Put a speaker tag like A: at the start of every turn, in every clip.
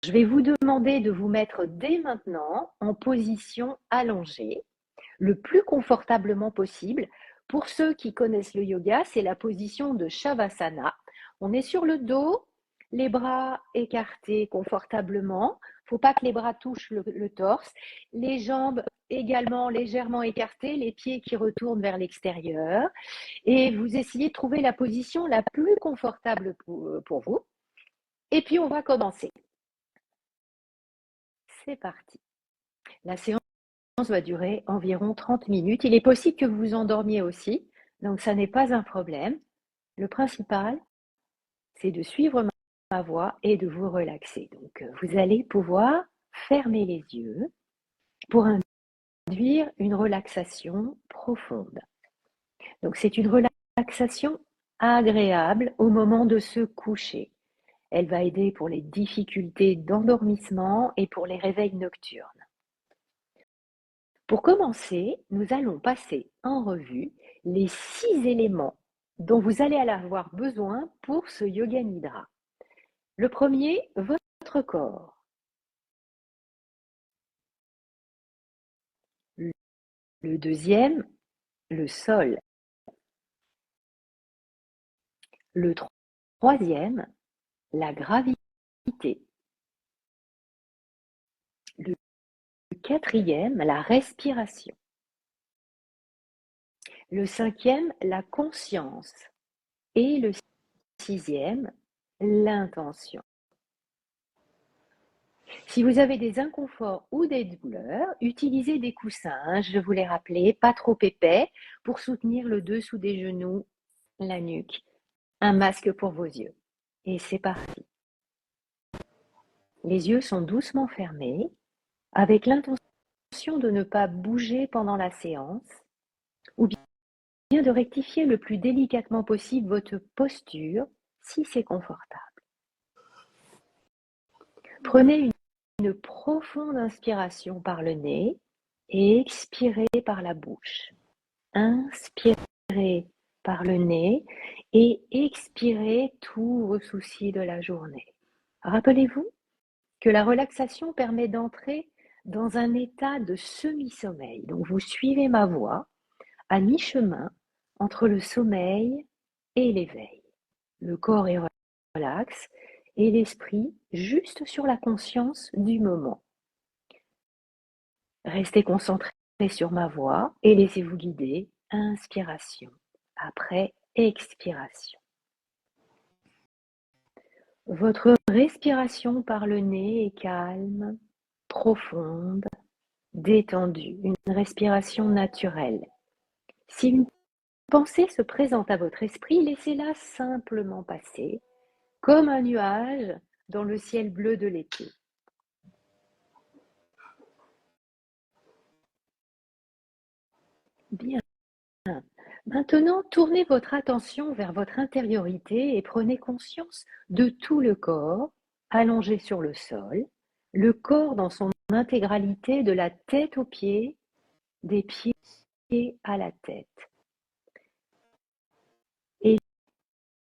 A: je vais vous demander de vous mettre dès maintenant en position allongée, le plus confortablement possible. Pour ceux qui connaissent le yoga, c'est la position de Shavasana. On est sur le dos, les bras écartés confortablement. Il ne faut pas que les bras touchent le torse. Les jambes également légèrement écartées, les pieds qui retournent vers l'extérieur. Et vous essayez de trouver la position la plus confortable pour vous. Et puis, on va commencer. C'est parti. La séance va durer environ 30 minutes. Il est possible que vous vous endormiez aussi, donc ça n'est pas un problème. Le principal, c'est de suivre ma voix et de vous relaxer. Donc, vous allez pouvoir fermer les yeux pour induire une relaxation profonde. Donc, c'est une relaxation agréable au moment de se coucher. Elle va aider pour les difficultés d'endormissement et pour les réveils nocturnes. Pour commencer, nous allons passer en revue les 6 éléments dont vous allez avoir besoin pour ce Yoga Nidra. Le premier, votre corps. Le deuxième, le sol. Le troisième, la gravité. Le quatrième, la respiration. Le cinquième, la conscience. Et le sixième, l'intention. Si vous avez des inconforts ou des douleurs, utilisez des coussins, je vous l'ai rappelé, pas trop épais, pour soutenir le dessous des genoux, la nuque. Un masque pour vos yeux. Et c'est parti. Les yeux sont doucement fermés, avec l'intention de ne pas bouger pendant la séance, ou bien de rectifier le plus délicatement possible votre posture, si c'est confortable. Prenez une profonde inspiration par le nez et expirez par la bouche. Inspirez par le nez et expirez tous vos soucis de la journée. Rappelez-vous que la relaxation permet d'entrer dans un état de semi-sommeil. Donc vous suivez ma voix à mi-chemin entre le sommeil et l'éveil. Le corps est relax et l'esprit juste sur la conscience du moment. Restez concentré sur ma voix et laissez-vous guider, inspiration, après expiration. Votre respiration par le nez est calme, profonde, détendue, une respiration naturelle. Si une pensée se présente à votre esprit, laissez-la simplement passer, comme un nuage dans le ciel bleu de l'été. Bien. Maintenant, tournez votre attention vers votre intériorité et prenez conscience de tout le corps allongé sur le sol, le corps dans son intégralité de la tête aux pieds, des pieds à la tête. Et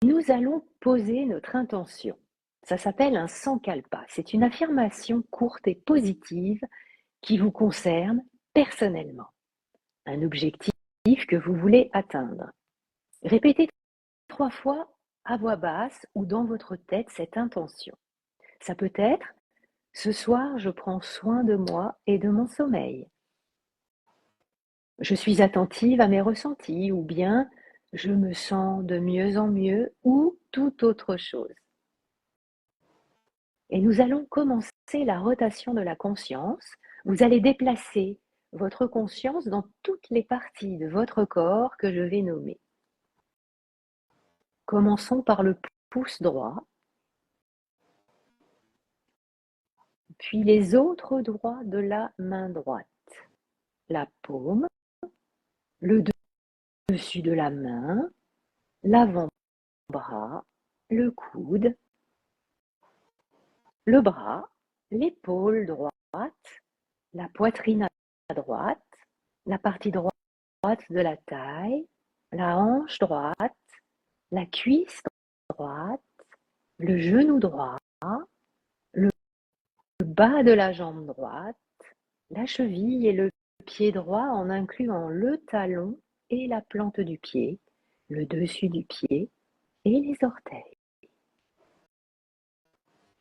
A: nous allons poser notre intention. Ça s'appelle un sankalpa. C'est une affirmation courte et positive qui vous concerne personnellement. Un objectif que vous voulez atteindre. Répétez 3 fois à voix basse ou dans votre tête cette intention. Ça peut être « Ce soir, je prends soin de moi et de mon sommeil. Je suis attentive à mes ressentis » ou bien « Je me sens de mieux en mieux » ou toute autre chose. Et nous allons commencer la rotation de la conscience. Vous allez déplacer votre conscience dans toutes les parties de votre corps que je vais nommer. Commençons par le pouce droit, puis les autres doigts de la main droite, la paume, le dessus de la main, l'avant-bras, le coude, le bras, l'épaule droite, la poitrine à droite, la partie droite de la taille, la hanche droite, la cuisse droite, le genou droit, le bas de la jambe droite, la cheville et le pied droit en incluant le talon et la plante du pied, le dessus du pied et les orteils.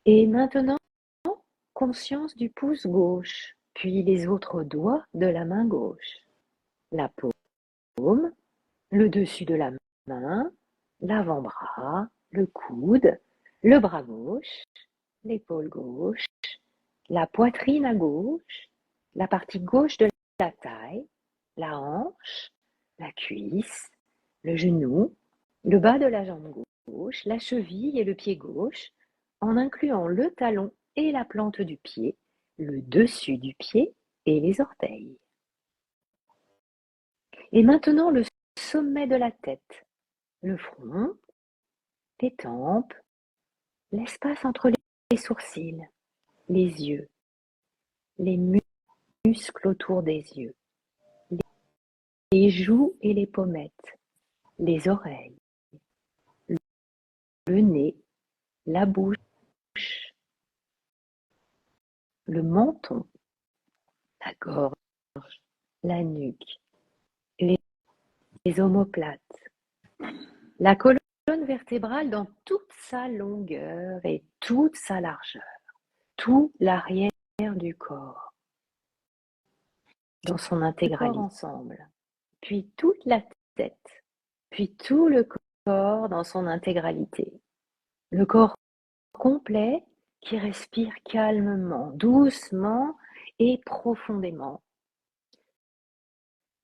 A: Et maintenant, conscience du pouce gauche, puis les autres doigts de la main gauche, la paume, le dessus de la main, l'avant-bras, le coude, le bras gauche, l'épaule gauche, la poitrine à gauche, la partie gauche de la taille, la hanche, la cuisse, le genou, le bas de la jambe gauche, la cheville et le pied gauche, en incluant le talon et la plante du pied, le dessus du pied et les orteils. Et maintenant le sommet de la tête, le front, les tempes, l'espace entre les sourcils, les yeux, les muscles autour des yeux, les joues et les pommettes, les oreilles, le nez, la bouche, le menton, la gorge, la nuque, les omoplates, la colonne vertébrale dans toute sa longueur et toute sa largeur, tout l'arrière du corps, dans son intégralité ensemble, puis toute la tête, puis tout le corps dans son intégralité. Le corps complet qui respire calmement, doucement et profondément.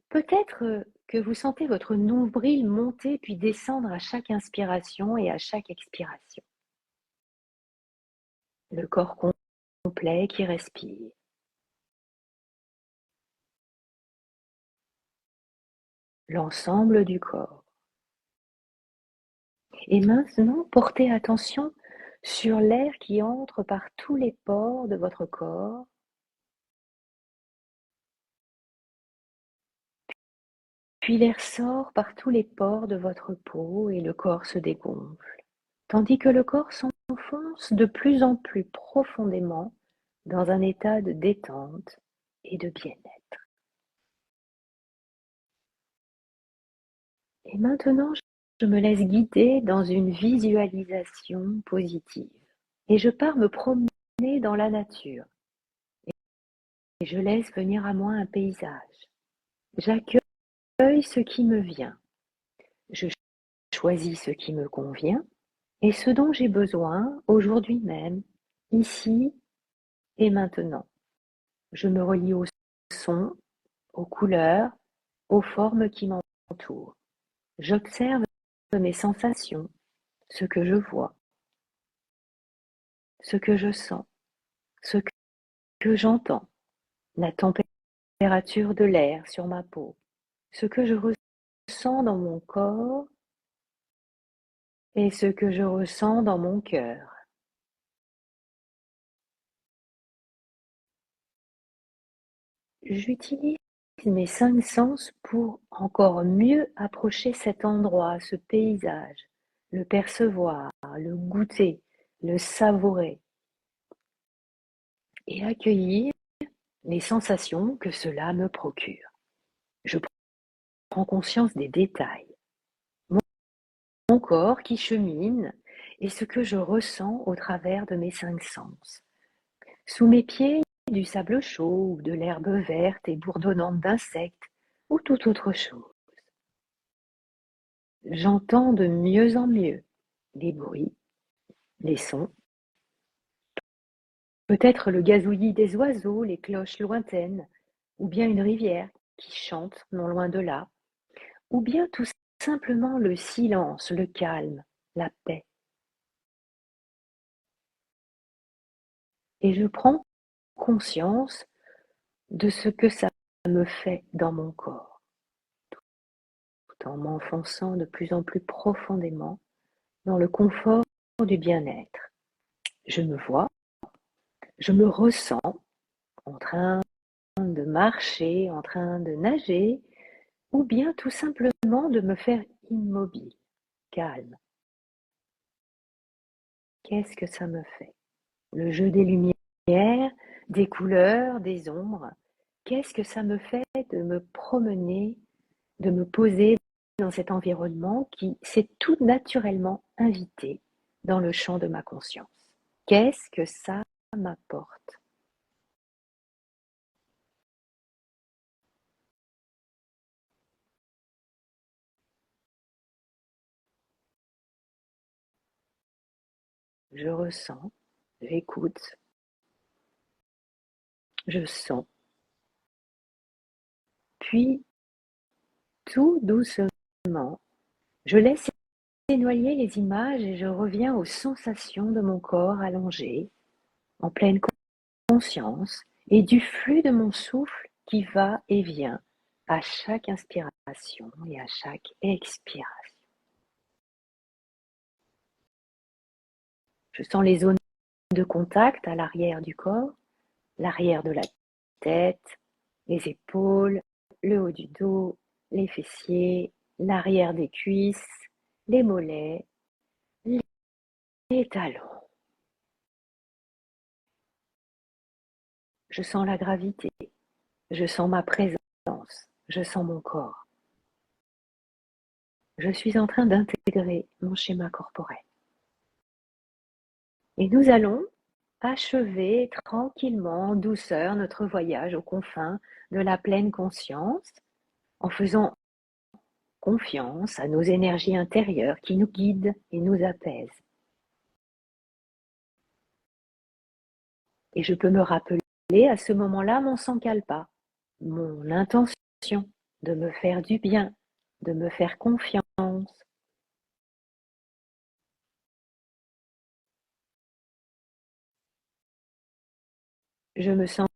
A: Peut-être que vous sentez votre nombril monter puis descendre à chaque inspiration et à chaque expiration. Le corps complet qui respire. L'ensemble du corps. Et maintenant, portez attention sur l'air qui entre par tous les pores de votre corps. Puis l'air sort par tous les pores de votre peau et le corps se dégonfle, tandis que le corps s'enfonce de plus en plus profondément dans un état de détente et de bien-être. Et maintenant, je me laisse guider dans une visualisation positive. Et je pars me promener dans la nature. Et je laisse venir à moi un paysage. J'accueille ce qui me vient. Je choisis ce qui me convient et ce dont j'ai besoin aujourd'hui même, ici et maintenant. Je me relie aux sons, aux couleurs, aux formes qui m'entourent. J'observe mes sensations, ce que je vois, ce que je sens, ce que j'entends, la température de l'air sur ma peau, ce que je ressens dans mon corps et ce que je ressens dans mon cœur. J'utilise mes 5 sens pour encore mieux approcher cet endroit, ce paysage, le percevoir, le goûter, le savourer et accueillir les sensations que cela me procure. Je prends conscience des détails, mon corps qui chemine et ce que je ressens au travers de mes 5 sens. Sous mes pieds, du sable chaud ou de l'herbe verte et bourdonnante d'insectes ou toute autre chose. J'entends de mieux en mieux les bruits, les sons, peut-être le gazouillis des oiseaux, les cloches lointaines, ou bien une rivière qui chante non loin de là, ou bien tout simplement le silence, le calme, la paix. Et je prends conscience de ce que ça me fait dans mon corps, tout en m'enfonçant de plus en plus profondément dans le confort du bien-être. Je me vois, je me ressens en train de marcher, en train de nager, ou bien tout simplement de me faire immobile, calme. Qu'est-ce que ça me fait? Le jeu des lumières des couleurs, des ombres. Qu'est-ce que ça me fait de me promener, de me poser dans cet environnement qui s'est tout naturellement invité dans le champ de ma conscience? Qu'est-ce que ça m'apporte? Je ressens, j'écoute, je sens. Puis, tout doucement, je laisse éloigner les images et je reviens aux sensations de mon corps allongé, en pleine conscience, et du flux de mon souffle qui va et vient à chaque inspiration et à chaque expiration. Je sens les zones de contact à l'arrière du corps, l'arrière de la tête, les épaules, le haut du dos, les fessiers, l'arrière des cuisses, les mollets, les talons. Je sens la gravité, je sens ma présence, je sens mon corps. Je suis en train d'intégrer mon schéma corporel. Et nous allons achever tranquillement, en douceur, notre voyage aux confins de la pleine conscience en faisant confiance à nos énergies intérieures qui nous guident et nous apaisent. Et je peux me rappeler à ce moment-là mon sankalpa, mon intention de me faire du bien, de me faire confiance. Je me sens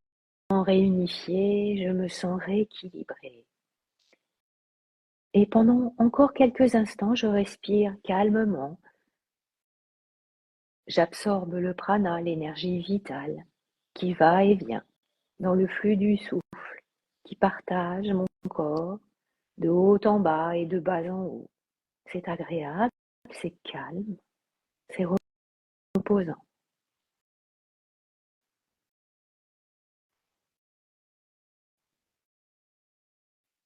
A: réunifiée, je me sens rééquilibrée. Et pendant encore quelques instants, je respire calmement. J'absorbe le prana, l'énergie vitale, qui va et vient dans le flux du souffle, qui partage mon corps de haut en bas et de bas en haut. C'est agréable, c'est calme, c'est reposant.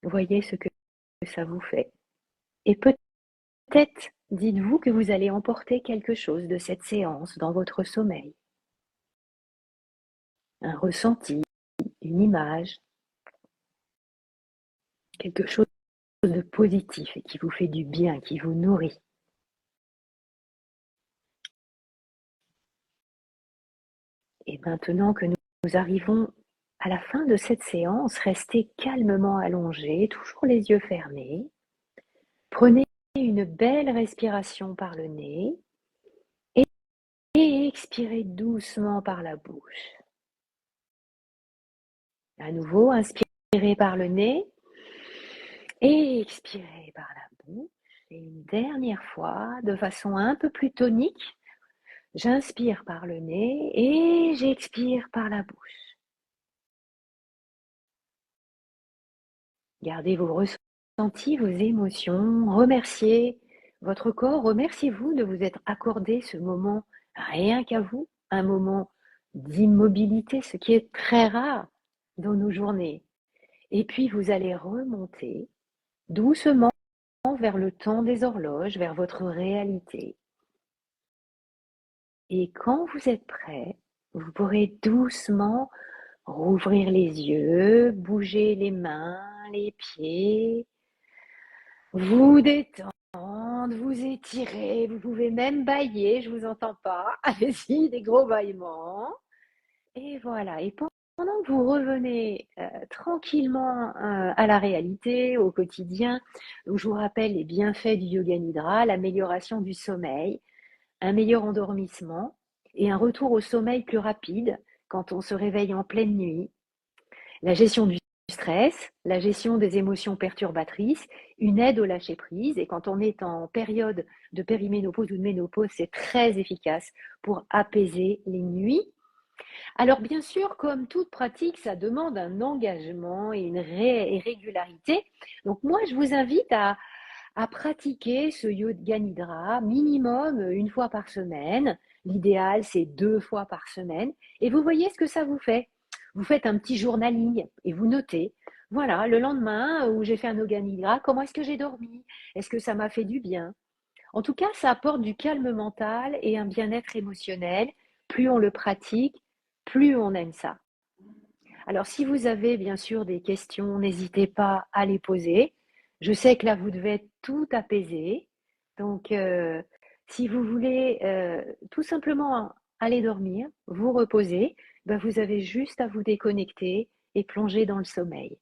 A: Voyez ce que ça vous fait. Et peut-être dites-vous que vous allez emporter quelque chose de cette séance dans votre sommeil. Un ressenti, une image, quelque chose de positif et qui vous fait du bien, qui vous nourrit. Et maintenant que nous arrivons à la fin de cette séance, restez calmement allongés, toujours les yeux fermés. Prenez une belle respiration par le nez et expirez doucement par la bouche. À nouveau, inspirez par le nez et expirez par la bouche. Et une dernière fois, de façon un peu plus tonique, j'inspire par le nez et j'expire par la bouche. Gardez vos ressentis, vos émotions, remerciez votre corps, remerciez-vous de vous être accordé ce moment rien qu'à vous, un moment d'immobilité, ce qui est très rare dans nos journées. Et puis vous allez remonter doucement vers le temps des horloges, vers votre réalité. Et quand vous êtes prêt, vous pourrez doucement rouvrir les yeux, bouger les mains, les pieds, vous détendre, vous étirer, vous pouvez même bâiller, je vous entends pas. Allez-y, des gros bâillements. Et voilà. Et pendant que vous revenez tranquillement à la réalité, au quotidien, où je vous rappelle les bienfaits du yoga nidra, l'amélioration du sommeil, un meilleur endormissement et un retour au sommeil plus rapide quand on se réveille en pleine nuit, la gestion du stress, la gestion des émotions perturbatrices, une aide au lâcher-prise. Et quand on est en période de périménopause ou de ménopause, c'est très efficace pour apaiser les nuits. Alors bien sûr, comme toute pratique, ça demande un engagement et une régularité. Donc moi, je vous invite à pratiquer ce yoga nidra minimum une fois par semaine. L'idéal, c'est 2 fois par semaine et vous voyez ce que ça vous fait. Vous faites un petit journaling et vous notez. Voilà, le lendemain où j'ai fait un organigramme, comment est-ce que j'ai dormi? Est-ce que ça m'a fait du bien? En tout cas, ça apporte du calme mental et un bien-être émotionnel. Plus on le pratique, plus on aime ça. Alors, si vous avez bien sûr des questions, n'hésitez pas à les poser. Je sais que là, vous devez être tout apaisé. Donc, si vous voulez tout simplement aller dormir, vous reposer, ben, vous avez juste à vous déconnecter et plonger dans le sommeil.